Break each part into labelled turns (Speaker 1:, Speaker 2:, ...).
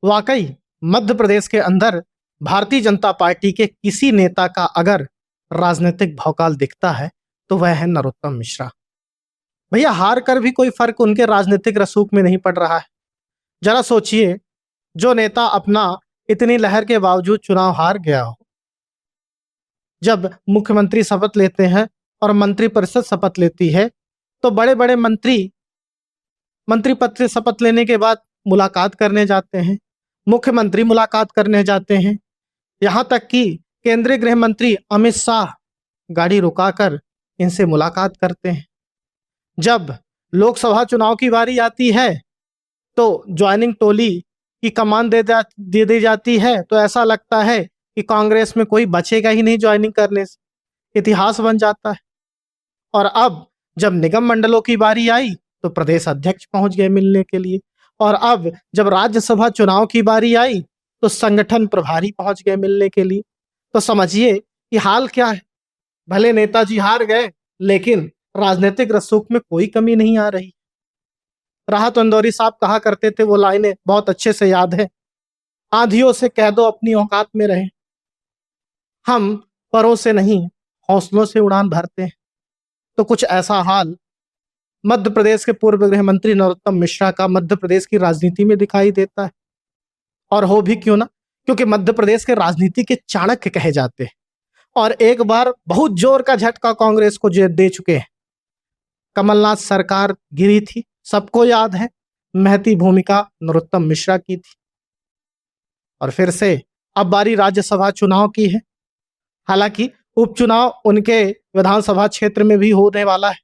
Speaker 1: वाकई मध्य प्रदेश के अंदर भारतीय जनता पार्टी के किसी नेता का अगर राजनीतिक भौकाल दिखता है तो वह है नरोत्तम मिश्रा। भैया, हार कर भी कोई फर्क उनके राजनीतिक रसूख में नहीं पड़ रहा है। जरा सोचिए, जो नेता अपना इतनी लहर के बावजूद चुनाव हार गया हो, जब मुख्यमंत्री शपथ लेते हैं और मंत्रिपरिषद शपथ लेती है तो बड़े बड़े मंत्री पद से शपथ लेने के बाद मुलाकात करने जाते हैं, मुख्यमंत्री मुलाकात करने जाते हैं, यहाँ तक कि केंद्रीय गृह मंत्री अमित शाह गाड़ी रुकाकर इनसे मुलाकात करते हैं। जब लोकसभा चुनाव की बारी आती है तो ज्वाइनिंग टोली की कमान दे दी जाती है, तो ऐसा लगता है कि कांग्रेस में कोई बचेगा ही नहीं ज्वाइनिंग करने से, इतिहास बन जाता है। और अब जब निगम मंडलों की बारी आई तो प्रदेश अध्यक्ष पहुंच गए मिलने के लिए, और अब जब राज्यसभा चुनाव की बारी आई तो संगठन प्रभारी पहुंच गए मिलने के लिए। तो समझिए कि हाल क्या है। भले नेताजी हार गए, लेकिन राजनीतिक रसूख में कोई कमी नहीं आ रही। राहत इंदौरी साहब कहा करते थे, वो लाइनें बहुत अच्छे से याद है, आंधियों से कह दो अपनी औकात में रहे, हम परों से नहीं हौसलों से उड़ान भरते हैं। तो कुछ ऐसा हाल मध्य प्रदेश के पूर्व गृह मंत्री नरोत्तम मिश्रा का मध्य प्रदेश की राजनीति में दिखाई देता है। और हो भी क्यों ना, क्योंकि मध्य प्रदेश के राजनीति के चाणक्य कहे जाते हैं और एक बार बहुत जोर का झटका कांग्रेस को दे चुके हैं। कमलनाथ सरकार गिरी थी, सबको याद है, महती भूमिका नरोत्तम मिश्रा की थी। और फिर से अब बारी राज्यसभा चुनाव की है। हालांकि उपचुनाव उनके विधानसभा क्षेत्र में भी होने वाला है,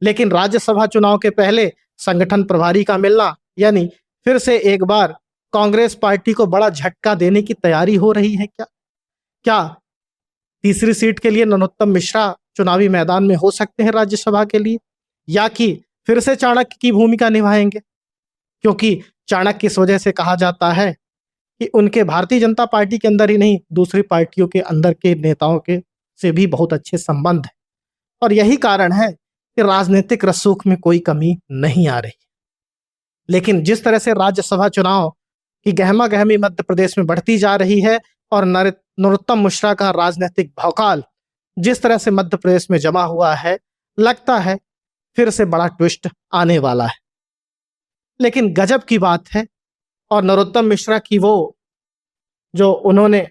Speaker 1: लेकिन राज्यसभा चुनाव के पहले संगठन प्रभारी का मिलना, यानी फिर से एक बार कांग्रेस पार्टी को बड़ा झटका देने की तैयारी हो रही है। क्या तीसरी सीट के लिए नरोत्तम मिश्रा चुनावी मैदान में हो सकते हैं राज्यसभा के लिए, या कि फिर से चाणक्य की भूमिका निभाएंगे? क्योंकि चाणक्य इस वजह से कहा जाता है कि उनके भारतीय जनता पार्टी के अंदर ही नहीं, दूसरी पार्टियों के अंदर के नेताओं के से भी बहुत अच्छे संबंध है, और यही कारण है कि राजनीतिक रसूख में कोई कमी नहीं आ रही। लेकिन जिस तरह से राज्यसभा चुनाव की गहमा गहमी मध्य प्रदेश में बढ़ती जा रही है और नरोत्तम मिश्रा का राजनीतिक भौकाल जिस तरह से मध्य प्रदेश में जमा हुआ है, लगता है फिर से बड़ा ट्विस्ट आने वाला है। लेकिन गजब की बात है, और नरोत्तम मिश्रा की वो जो उन्होंने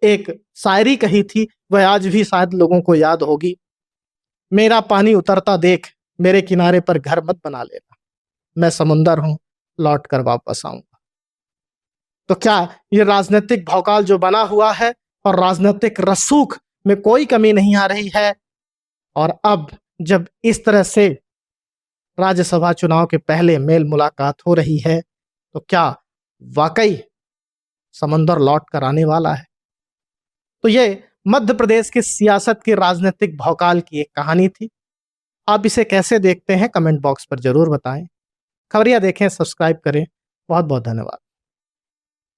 Speaker 1: एक शायरी कही थी वह आज भी शायद लोगों को याद होगी, मेरा पानी उतरता देख मेरे किनारे पर घर मत बना लेना, मैं समुंदर हूं लौट कर वापस आऊंगा। तो क्या ये राजनीतिक भौकाल जो बना हुआ है और राजनीतिक रसूख में कोई कमी नहीं आ रही है, और अब जब इस तरह से राज्यसभा चुनाव के पहले मेल मुलाकात हो रही है तो क्या वाकई समंदर लौट कर आने वाला है? तो ये मध्य प्रदेश की सियासत की राजनीतिक भौकाल की एक कहानी थी। आप इसे कैसे देखते हैं कमेंट बॉक्स पर जरूर बताएं। खबरिया देखें, सब्सक्राइब करें। बहुत बहुत धन्यवाद।